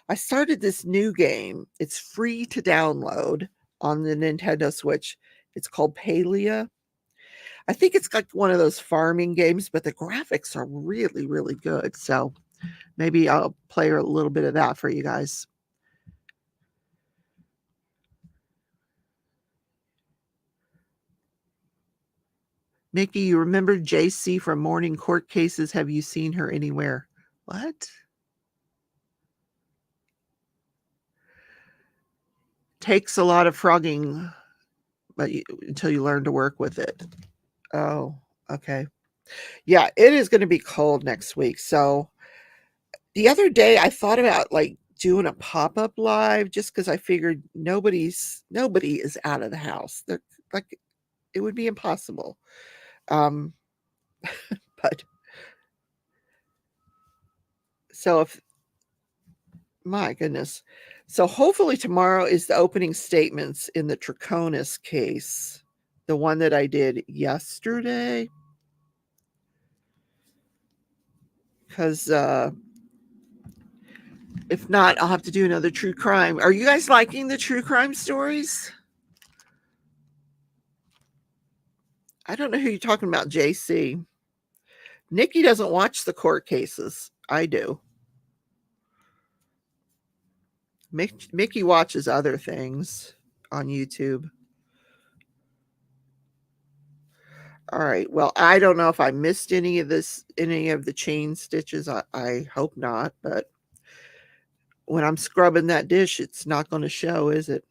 I started this new game. It's free to download on the Nintendo Switch. It's called Palia. I think it's like one of those farming games, but the graphics are really, really good. So maybe I'll play a little bit of that for you guys. Mickey, you remember JC from Morning Court Cases? Have you seen her anywhere? What? Takes a lot of frogging, but until you learn to work with it. Oh, okay. Yeah, it is going to be cold next week. So the other day I thought about like doing a pop-up live just because I figured nobody is out of the house. They're like, it would be impossible. But so if my goodness. So hopefully tomorrow is the opening statements in the Trichonis case, the one that I did yesterday. Because if not, I'll have to do another true crime. Are you guys liking the true crime stories? I don't know who you're talking about, JC. Nikki doesn't watch the court cases. I do. Mickey watches other things on YouTube. All right. Well, I don't know if I missed any of the chain stitches. I hope not, but when I'm scrubbing that dish, it's not going to show, is it?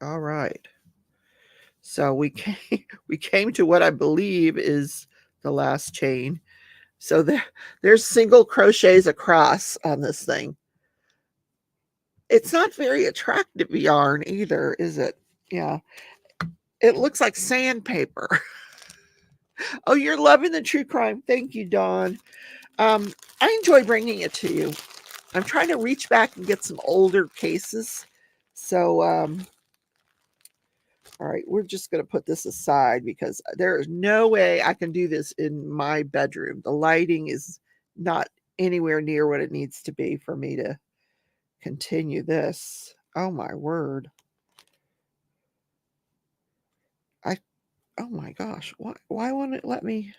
All right. So we came to what I believe is the last chain. So there's single crochets across on this thing. It's not very attractive yarn either, is it? Yeah. It looks like sandpaper. Oh, you're loving the true crime. Thank you, Dawn. I enjoy bringing it to you. I'm trying to reach back and get some older cases. So, all right, we're just going to put this aside because there is no way I can do this in my bedroom. The lighting is not anywhere near what it needs to be for me to continue this. Oh my word. Oh my gosh, why won't it let me?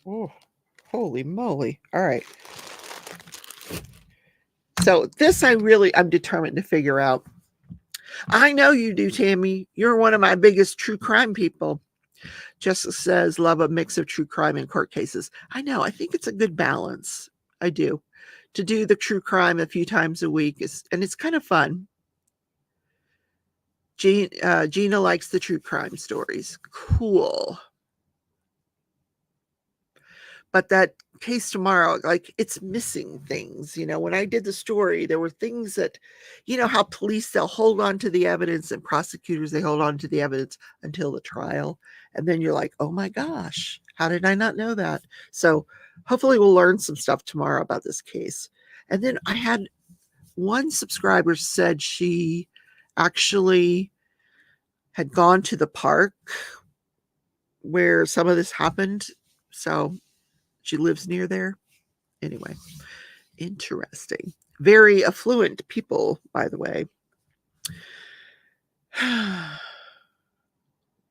Oh, holy moly. All right. So this I'm determined to figure out. I know you do, Tammy. You're one of my biggest true crime people. Jessica says, love a mix of true crime and court cases. I know. I think it's a good balance. I do. To do the true crime a few times a week and it's kind of fun. Gina likes the true crime stories. Cool. But that case tomorrow, like, it's missing things. When I did the story, there were things that, how police, they'll hold on to the evidence, and prosecutors, they hold on to the evidence until the trial. And then you're like, oh my gosh, how did I not know that? So hopefully we'll learn some stuff tomorrow about this case. And then I had one subscriber said she actually had gone to the park where some of this happened. So she lives near there. Anyway, interesting. Very affluent people, by the way.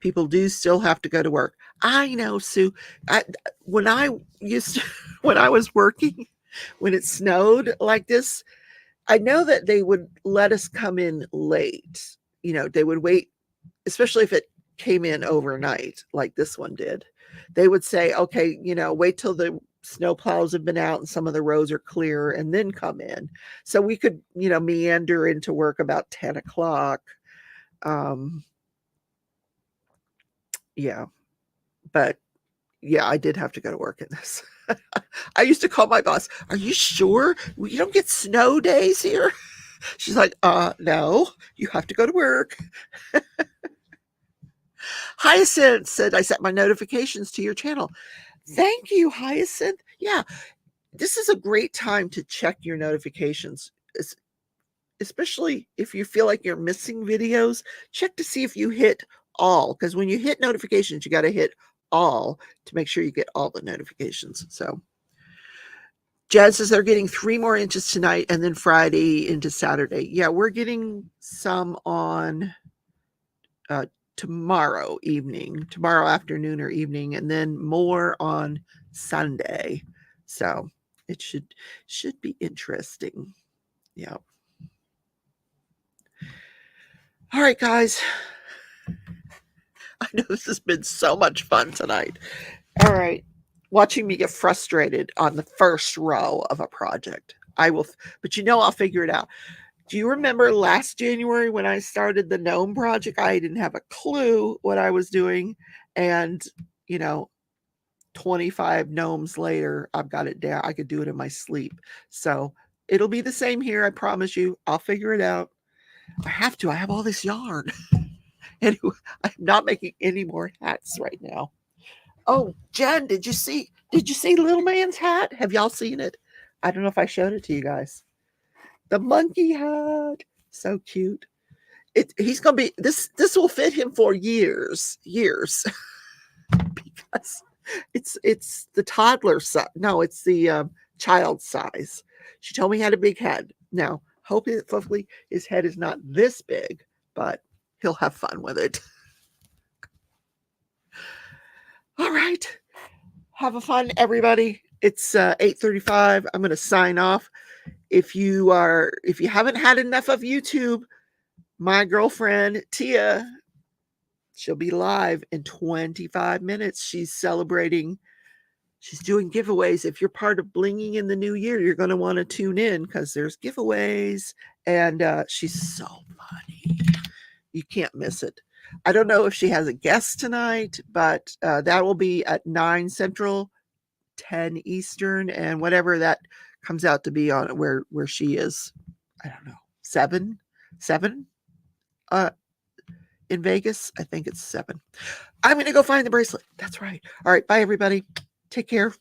People do still have to go to work. I know, Sue. When I was working, when it snowed like this, I know that they would let us come in late. They would wait, especially if it came in overnight, like this one did. They would say, okay, wait till the snow plows have been out and some of the roads are clear and then come in. So we could, meander into work about 10 o'clock. Yeah. But yeah, I did have to go to work in this. I used to call my boss, are you sure we don't get snow days here? She's like, no, you have to go to work. Hyacinth said, I set my notifications to your channel. Thank you, Hyacinth. Yeah, this is a great time to check your notifications, especially if you feel like you're missing videos. Check to see if you hit all, because when you hit notifications, you got to hit all to make sure you get all the notifications. So Jen says they're getting 3 more inches tonight and then Friday into Saturday. Yeah, we're getting some on tomorrow afternoon or evening, and then more on Sunday. So it should be interesting. Yeah. All right, guys. I know this has been so much fun tonight. All right. Watching me get frustrated on the first row of a project. But I'll figure it out. Do you remember last January when I started the gnome project? I didn't have a clue what I was doing. And, 25 gnomes later, I've got it down. I could do it in my sleep. So it'll be the same here. I promise you. I'll figure it out. I have to. I have all this yarn. Anyway, I'm not making any more hats right now. Oh, Jen, did you see Little Man's hat? Have y'all seen it? I don't know if I showed it to you guys. The monkey hat. So cute. He's gonna be this will fit him for years. Because it's the toddler size. No, it's the child size. She told me he had a big head. Now, hopefully his head is not this big, but he'll have fun with it. All right. Have a fun, everybody. It's 8:35. I'm going to sign off. If you haven't had enough of YouTube, my girlfriend Tia, she'll be live in 25 minutes. She's celebrating. She's doing giveaways. If you're part of Blinging in the New Year, you're going to want to tune in because there's giveaways. And she's so funny. You can't miss it. I don't know if she has a guest tonight, but that will be at 9 Central, 10 Eastern, and whatever that comes out to be on where she is. I don't know. 7 in Vegas. I think it's 7. I'm going to go find the bracelet. That's right. All right. Bye, everybody. Take care.